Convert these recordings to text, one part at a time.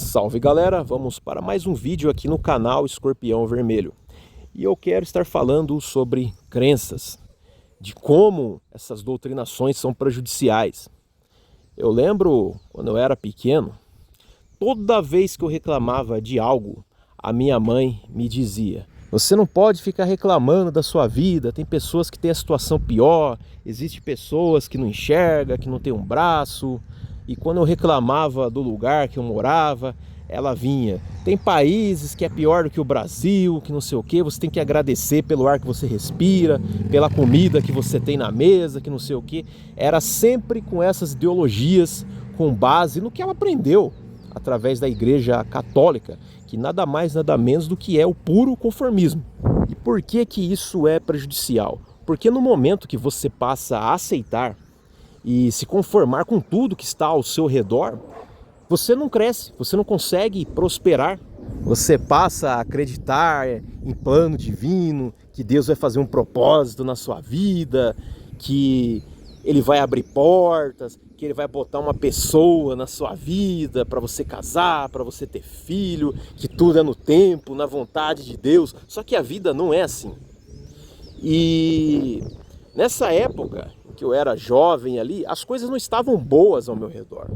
Salve galera, vamos para mais um vídeo aqui no canal Escorpião Vermelho. E eu quero estar falando sobre crenças, de como essas doutrinações são prejudiciais. Eu lembro quando eu era pequeno, toda vez que eu reclamava de algo, a minha mãe me dizia: você não pode ficar reclamando da sua vida, tem pessoas que têm a situação pior, existem pessoas que não enxergam, que não têm um braço. E quando eu reclamava do lugar que eu morava, ela vinha: tem países que é pior do que o Brasil, que não sei o que, você tem que agradecer pelo ar que você respira, pela comida que você tem na mesa, que não sei o que. Era sempre com essas ideologias, com base no que ela aprendeu através da Igreja Católica, que nada mais nada menos do que é o puro conformismo. E por que que isso é prejudicial? Porque no momento que você passa a aceitar e se conformar com tudo que está ao seu redor, você não cresce, você não consegue prosperar. Você passa a acreditar em plano divino, que Deus vai fazer um propósito na sua vida, que Ele vai abrir portas, que Ele vai botar uma pessoa na sua vida para você casar, para você ter filho, que tudo é no tempo, na vontade de Deus. Só que a vida não é assim. E nessa época que eu era jovem ali, as coisas não estavam boas ao meu redor.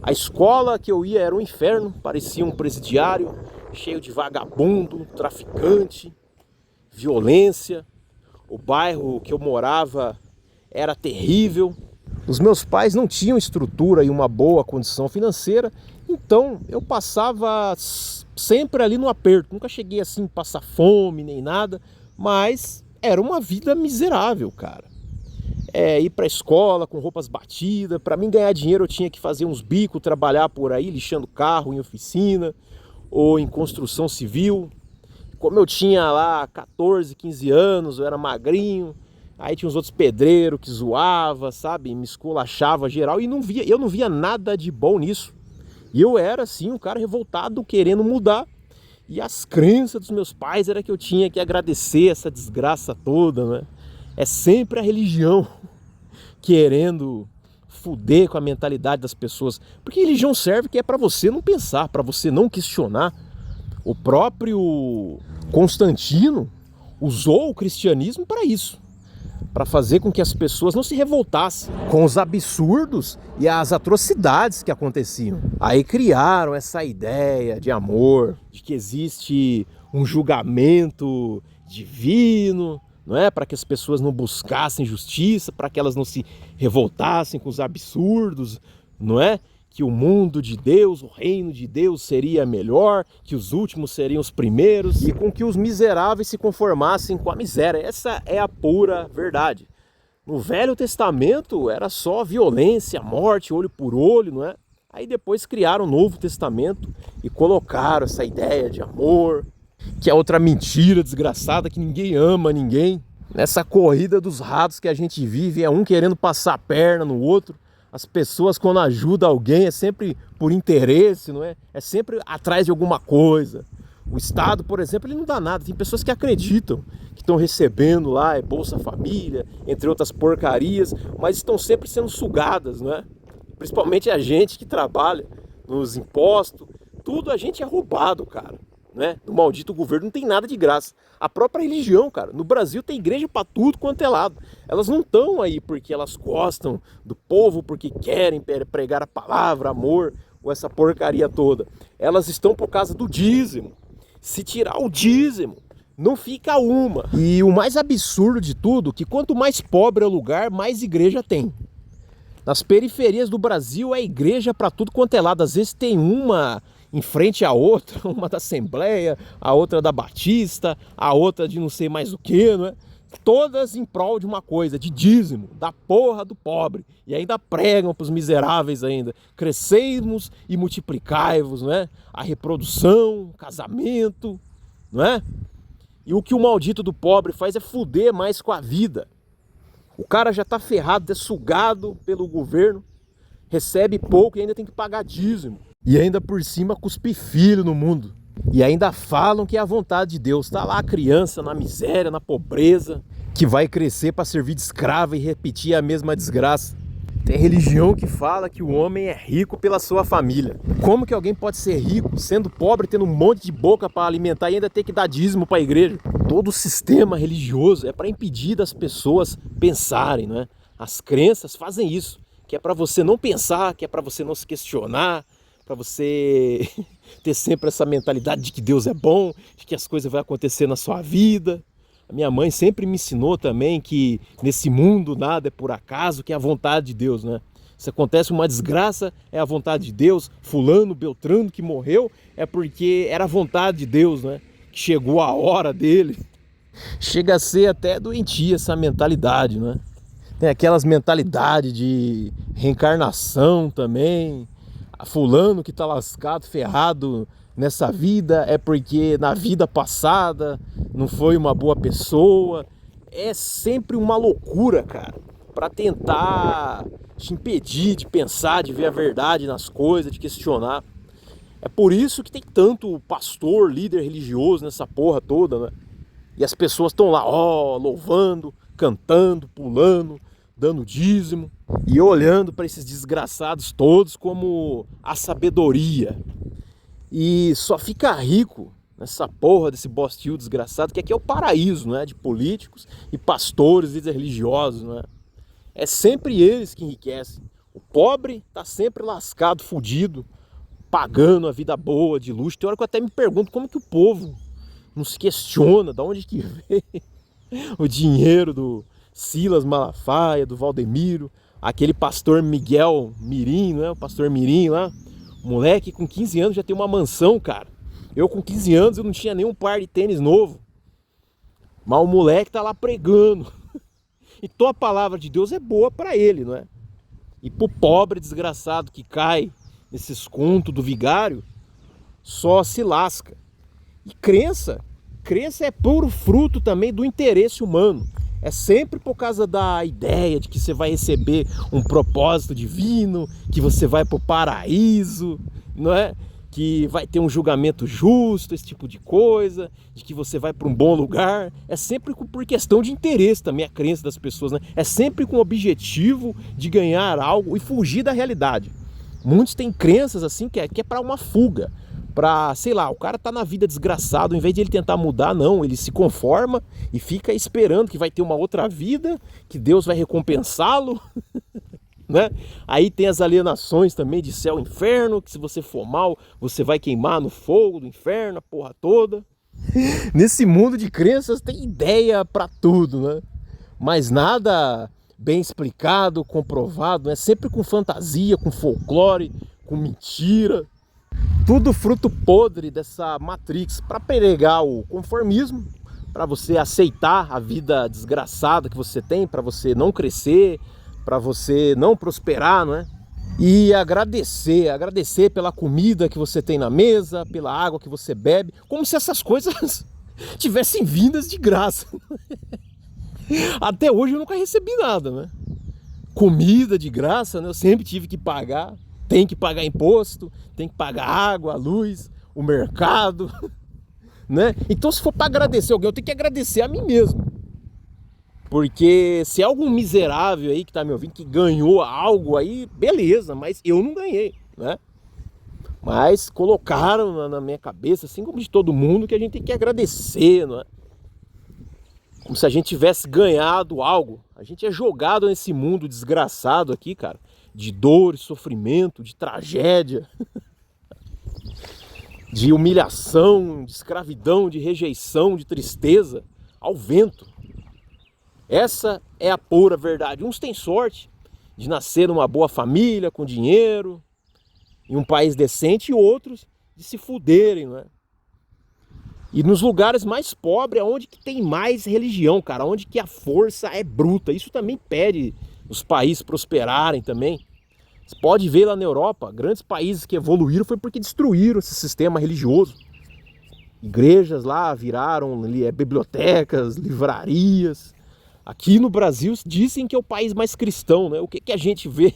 A escola que eu ia era um inferno, parecia um presidiário, cheio de vagabundo, traficante, violência. O bairro que eu morava era terrível. Os meus pais não tinham estrutura e uma boa condição financeira, então eu passava sempre ali no aperto. Nunca cheguei assim a passar fome nem nada, mas era uma vida miserável, cara. Ir para a escola com roupas batidas. Para mim ganhar dinheiro eu tinha que fazer uns bicos, trabalhar por aí, lixando carro em oficina ou em construção civil. Como eu tinha lá 14, 15 anos, eu era magrinho, aí tinha uns outros pedreiros que zoavam, sabe, me esculachava geral, e eu não via nada de bom nisso. E eu era assim, um cara revoltado, querendo mudar. E as crenças dos meus pais era que eu tinha que agradecer essa desgraça toda, né? É sempre a religião querendo fuder com a mentalidade das pessoas. Porque religião serve que é para você não pensar, para você não questionar. O próprio Constantino usou o cristianismo para isso, para fazer com que as pessoas não se revoltassem com os absurdos e as atrocidades que aconteciam. Aí criaram essa ideia de amor, de que existe um julgamento divino, não é? Para que as pessoas não buscassem justiça, para que elas não se revoltassem com os absurdos, não é? Que o mundo de Deus, o reino de Deus seria melhor, que os últimos seriam os primeiros, e com que os miseráveis se conformassem com a miséria. Essa é a pura verdade. No Velho Testamento era só violência, morte, olho por olho, não é? Aí depois criaram o Novo Testamento e colocaram essa ideia de amor, que é outra mentira desgraçada, que ninguém ama ninguém. Nessa corrida dos ratos que a gente vive, é um querendo passar a perna no outro. As pessoas, quando ajudam alguém, é sempre por interesse, não é? É sempre atrás de alguma coisa. O Estado, por exemplo, ele não dá nada. Tem pessoas que acreditam que estão recebendo lá Bolsa Família, entre outras porcarias, mas estão sempre sendo sugadas, não é? Principalmente a gente que trabalha nos impostos, tudo a gente é roubado, cara. Né? Do maldito governo não tem nada de graça. A própria religião, cara, no Brasil tem igreja para tudo quanto é lado. Elas não estão aí porque elas gostam do povo, porque querem pregar a palavra, amor, ou essa porcaria toda. Elas estão por causa do dízimo. Se tirar o dízimo, não fica uma. E o mais absurdo de tudo, que quanto mais pobre é o lugar, mais igreja tem. Nas periferias do Brasil é igreja para tudo quanto é lado. Às vezes tem uma em frente à outra, uma da Assembleia, a outra da Batista, a outra de não sei mais o que, não é? Todas em prol de uma coisa, de dízimo, da porra do pobre. E ainda pregam para os miseráveis ainda: crescemos e multiplicai-vos, não é? A reprodução, casamento, não é? E o que o maldito do pobre faz é fuder mais com a vida. O cara já tá ferrado, é sugado pelo governo, recebe pouco e ainda tem que pagar dízimo. E ainda por cima cuspe filho no mundo. E ainda falam que é a vontade de Deus. Tá lá a criança na miséria, na pobreza, que vai crescer para servir de escrava e repetir a mesma desgraça. Tem religião que fala que o homem é rico pela sua família. Como que alguém pode ser rico sendo pobre, tendo um monte de boca para alimentar e ainda ter que dar dízimo para a igreja? Todo o sistema religioso é para impedir das pessoas pensarem, né? As crenças fazem isso, que é para você não pensar, que é para você não se questionar, para você ter sempre essa mentalidade de que Deus é bom, de que as coisas vão acontecer na sua vida. A minha mãe sempre me ensinou também que nesse mundo nada é por acaso, que é a vontade de Deus, né? Se acontece uma desgraça, é a vontade de Deus. Fulano, Beltrano que morreu, é porque era a vontade de Deus, né? Que chegou a hora dele. Chega a ser até doentia essa mentalidade, né? Tem aquelas mentalidades de reencarnação também. A fulano que tá lascado, ferrado nessa vida é porque na vida passada não foi uma boa pessoa. É sempre uma loucura, cara, para tentar te impedir de pensar, de ver a verdade nas coisas, de questionar. É por isso que tem tanto pastor, líder religioso nessa porra toda, né? E as pessoas estão lá, ó, louvando, cantando, pulando, dando dízimo e olhando para esses desgraçados todos como a sabedoria. E só fica rico nessa porra desse bostil desgraçado, que aqui é o paraíso, né, de políticos e pastores, líderes religiosos, né? É sempre eles que enriquecem. O pobre tá sempre lascado, fudido, pagando a vida boa, de luxo. Tem hora que eu até me pergunto como que o povo não se questiona de onde que vem o dinheiro do Silas Malafaia, do Valdemiro, aquele pastor Miguel Mirim, né? O pastor Mirim lá, moleque com 15 anos já tem uma mansão, cara. Eu com 15 anos eu não tinha nem um par de tênis novo. Mas o moleque tá lá pregando. Então a palavra de Deus é boa para ele, não é? E pro pobre desgraçado que cai nesses contos do vigário, só se lasca. E crença é puro fruto também do interesse humano. É sempre por causa da ideia de que você vai receber um propósito divino, que você vai pro paraíso, não é? Que vai ter um julgamento justo, esse tipo de coisa, de que você vai para um bom lugar. É sempre por questão de interesse também a crença das pessoas, né? É sempre com o objetivo de ganhar algo e fugir da realidade. Muitos têm crenças assim que é para uma fuga. Pra, sei lá, o cara tá na vida desgraçado, em vez de ele tentar mudar, não, ele se conforma e fica esperando que vai ter uma outra vida, que Deus vai recompensá-lo, né? Aí tem as alienações também de céu e inferno, que se você for mal, você vai queimar no fogo do inferno, a porra toda. Nesse mundo de crenças tem ideia pra tudo, né? Mas nada bem explicado, comprovado, né? Sempre com fantasia, com folclore, com mentira. Tudo fruto podre dessa Matrix para pregar o conformismo, para você aceitar a vida desgraçada que você tem, para você não crescer, para você não prosperar, não é? E agradecer pela comida que você tem na mesa, pela água que você bebe, como se essas coisas tivessem vindas de graça. Até hoje eu nunca recebi nada, né? Comida de graça, né? Eu sempre tive que pagar. Tem que pagar imposto, tem que pagar água, luz, o mercado, né? Então se for para agradecer alguém, eu tenho que agradecer a mim mesmo. Porque se é algum miserável aí que tá me ouvindo, que ganhou algo aí, beleza, mas eu não ganhei, né? Mas colocaram na minha cabeça, assim como de todo mundo, que a gente tem que agradecer, não é? Como se a gente tivesse ganhado algo. A gente é jogado nesse mundo desgraçado aqui, cara, de dor, de sofrimento, de tragédia, de humilhação, de escravidão, de rejeição, de tristeza, ao vento. Essa é a pura verdade. Uns têm sorte de nascer numa boa família, com dinheiro, em um país decente, e outros de se fuderem, não é? E nos lugares mais pobres é onde que tem mais religião, cara, onde que a força é bruta. Isso também pede os países prosperarem também. Você pode ver lá na Europa, grandes países que evoluíram foi porque destruíram esse sistema religioso. Igrejas lá viraram bibliotecas, livrarias. Aqui no Brasil dizem que é o país mais cristão, né? O que a gente vê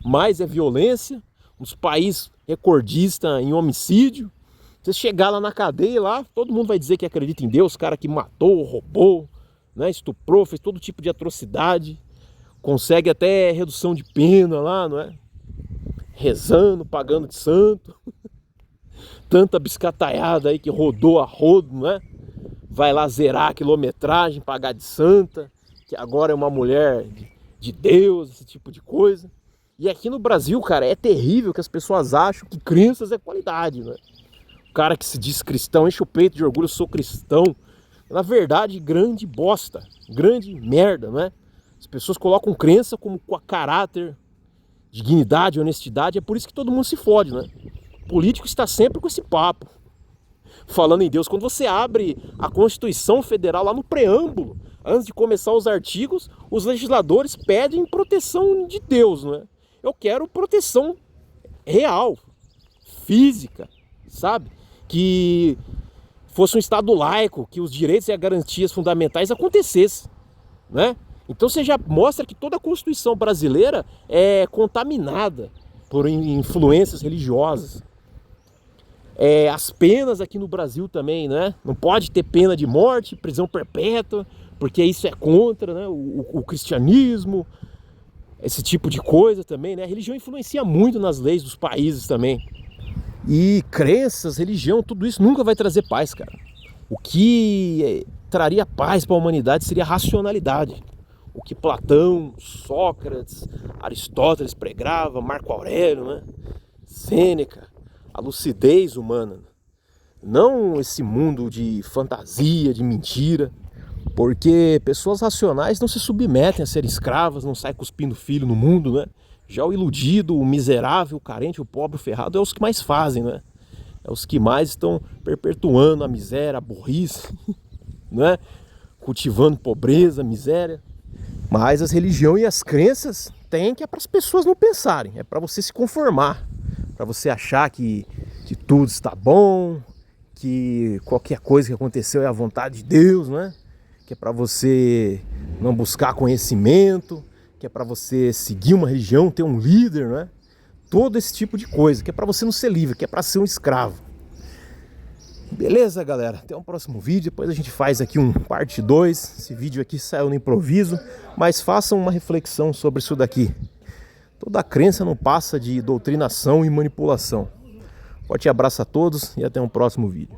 mais é violência, uns países recordistas em homicídio. Você chegar lá na cadeia, lá, todo mundo vai dizer que acredita em Deus, cara que matou, roubou, né, estuprou, fez todo tipo de atrocidade. consegue até redução de pena lá, não é? Rezando, pagando de santo. Tanta biscataiada aí que rodou a rodo, não é? Vai lá zerar a quilometragem, pagar de santa, que agora é uma mulher de Deus, esse tipo de coisa. E aqui no Brasil, cara, é terrível que as pessoas acham que crenças é qualidade, né? O cara que se diz cristão, enche o peito de orgulho, eu sou cristão. Na verdade, grande bosta, grande merda, né? As pessoas colocam crença como caráter, dignidade, honestidade, é por isso que todo mundo se fode, né? O político está sempre com esse papo, falando em Deus. Quando você abre a Constituição Federal lá no preâmbulo, antes de começar os artigos, os legisladores pedem proteção de Deus, né? Eu quero proteção real, física, sabe? Que fosse um Estado laico, que os direitos e as garantias fundamentais acontecessem, né? Então você já mostra que toda a Constituição brasileira é contaminada por influências religiosas. As penas aqui no Brasil também, né? Não pode ter pena de morte, prisão perpétua, porque isso é contra, né? o cristianismo, esse tipo de coisa também, né? A religião influencia muito nas leis dos países também. E crenças, religião, tudo isso nunca vai trazer paz, cara. O que traria paz para a humanidade seria a racionalidade. O que Platão, Sócrates, Aristóteles pregava, Marco Aurélio, né? Sêneca, a lucidez humana. Não esse mundo de fantasia, de mentira. Porque pessoas racionais não se submetem a ser escravas, não saem cuspindo filho no mundo, né? Já o iludido, o miserável, o carente, o pobre, o ferrado é os que mais fazem, né? É os que mais estão perpetuando a miséria, a burrice, né? Cultivando pobreza, miséria. Mas as religiões e as crenças tem que é para as pessoas não pensarem, é para você se conformar, para você achar que tudo está bom, que qualquer coisa que aconteceu é a vontade de Deus, né? Que é para você não buscar conhecimento, que é para você seguir uma religião, ter um líder, né? Todo esse tipo de coisa, que é para você não ser livre, que é para ser um escravo. Beleza, galera? Até um próximo vídeo, depois a gente faz aqui um parte 2. Esse vídeo aqui saiu no improviso, mas façam uma reflexão sobre isso daqui. Toda crença não passa de doutrinação e manipulação. Forte abraço a todos e até um próximo vídeo.